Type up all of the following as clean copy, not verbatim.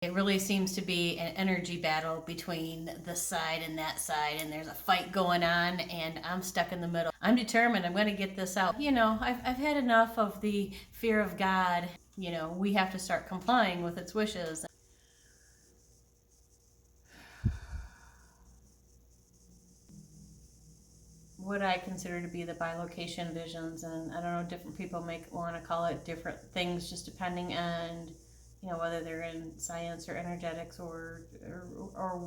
It really seems to be an energy battle between this side and that side, and there's a fight going on, and I'm stuck in the middle. I'm determined I'm going to get this out. I've had enough of the fear of God. We have to start complying with its wishes. What I consider to be the bilocation visions, and I don't know, different people may want to call it different things just depending on whether they're in science or energetics or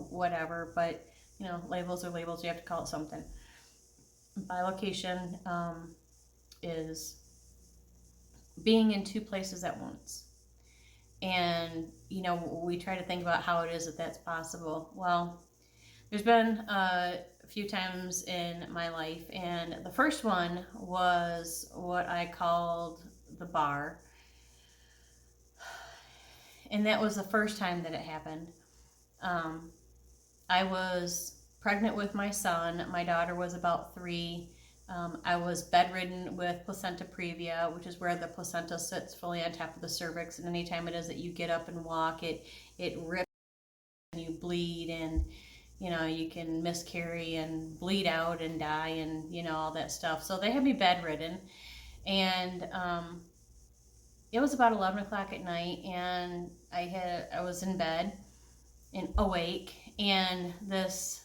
whatever. But labels are labels. You have to call it something. Bilocation is being in two places at once. And we try to think about how it is that that's possible. Well, there's been a few times in my life, and the first one was what I called the bar. And that was the first time that it happened. I was pregnant with my son. My daughter was about 3. I was bedridden with placenta previa, which is where the placenta sits fully on top of the cervix. And anytime it is that you get up and walk, it rips and you bleed, and you can miscarry and bleed out and die, and all that stuff. So they had me bedridden, and it was about 11 o'clock at night, and I was in bed and awake, and this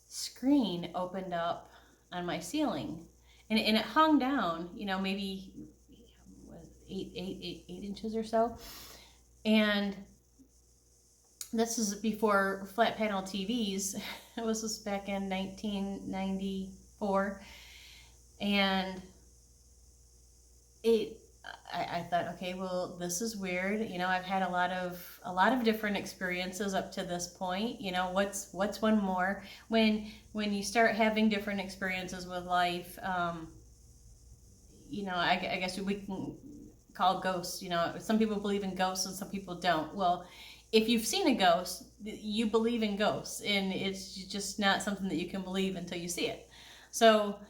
screen opened up on my ceiling, and it hung down, maybe 8 inches or so. And this is before flat panel TVs. This was back in 1994, and I thought, okay, well, this is weird. I've had a lot of different experiences up to this point. What's one more? When you start having different experiences with life, I guess we can call ghosts. Some people believe in ghosts and some people don't. Well, if you've seen a ghost, you believe in ghosts, and it's just not something that you can believe until you see it. So,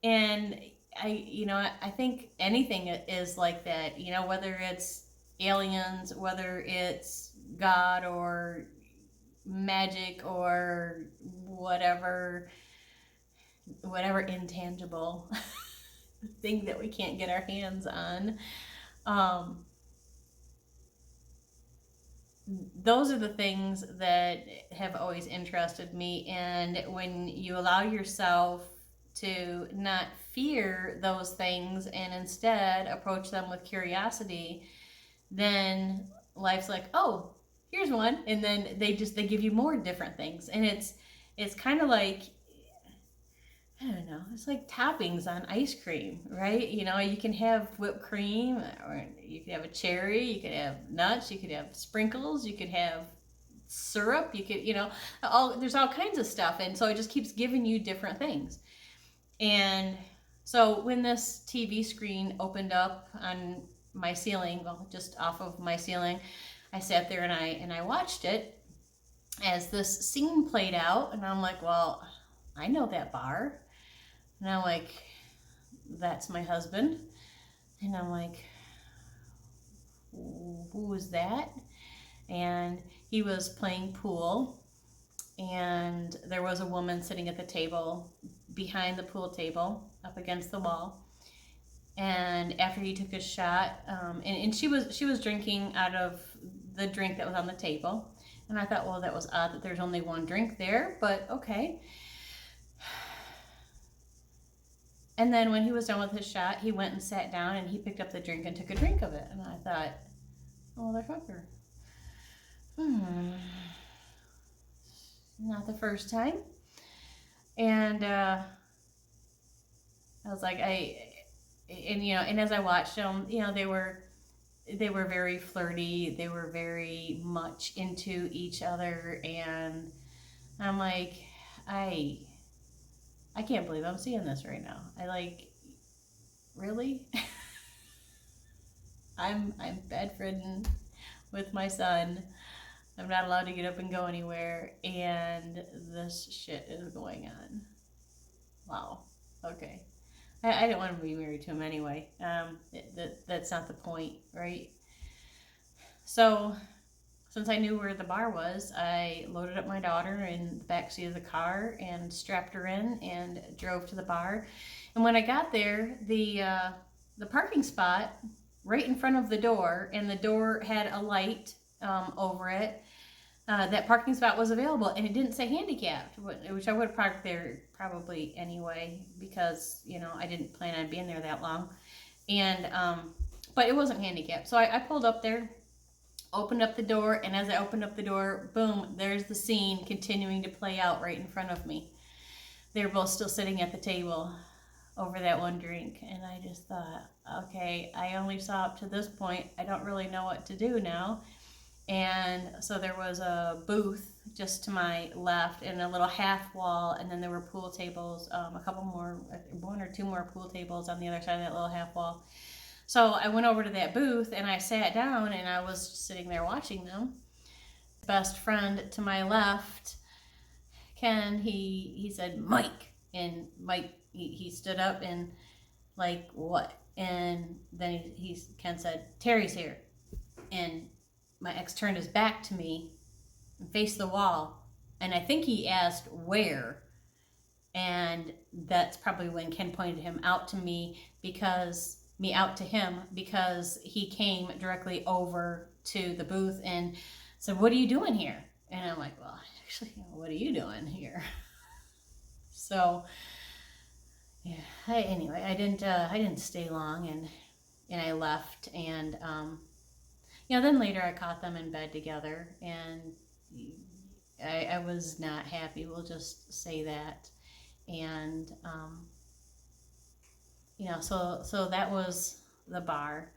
and I think anything is like that, whether it's aliens, whether it's God or magic or whatever intangible thing that we can't get our hands on. Those are the things that have always interested me. And when you allow yourself to not fear those things and instead approach them with curiosity, then life's like, oh, here's one. And then they give you more different things. And it's kind of like, I don't know, it's like toppings on ice cream, right? You can have whipped cream, or you could have a cherry, you could have nuts, you could have sprinkles, you could have syrup, you could, there's all kinds of stuff. And so it just keeps giving you different things. And so when this TV screen opened up on my ceiling, well, just off of my ceiling, I sat there and I watched it as this scene played out. And I'm like, well, I know that bar. And I'm like, that's my husband. And I'm like, who is that? And he was playing pool, and there was a woman sitting at the table behind the pool table up against the wall. And after he took his shot, and she was drinking out of the drink that was on the table. And I thought, well, that was odd that there's only one drink there, but okay. And then when he was done with his shot, he went and sat down, and he picked up the drink and took a drink of it. And I thought, oh, motherfucker. Not the first time. And I was like, and as I watched them, they were very flirty. They were very much into each other. And I'm like, I can't believe I'm seeing this right now. Really? I'm bedridden with my son. I'm not allowed to get up and go anywhere, and this shit is going on. Wow. Okay. I didn't want to be married to him anyway. That's not the point, right? So since I knew where the bar was, I loaded up my daughter in the backseat of the car and strapped her in and drove to the bar. And when I got there, the parking spot right in front of the door, and the door had a light over it. That parking spot was available, and it didn't say handicapped, which I would have parked there probably anyway because I didn't plan on being there that long. And but it wasn't handicapped, so I pulled up there, opened up the door, and as I opened up the door, boom, there's the scene continuing to play out right in front of me. They were both still sitting at the table over that one drink, and I just thought, okay, I only saw up to this point. I don't really know what to do now. And so there was a booth just to my left and a little half wall, and then there were pool tables, a couple more, one or two more pool tables on the other side of that little half wall. So I went over to that booth and I sat down, and I was sitting there watching them. Best friend to my left, Ken, he said, Mike. And Mike, he stood up and like, what? And then Ken said, Terry's here. And my ex turned his back to me and faced the wall. And I think he asked where. And that's probably when Ken pointed him out to me out to him because he came directly over to the booth and said, what are you doing here? And I'm like, well, actually, what are you doing here? So yeah, anyway, I didn't stay long, and I left, and then later I caught them in bed together, and I was not happy, we'll just say that. And so that was the bar.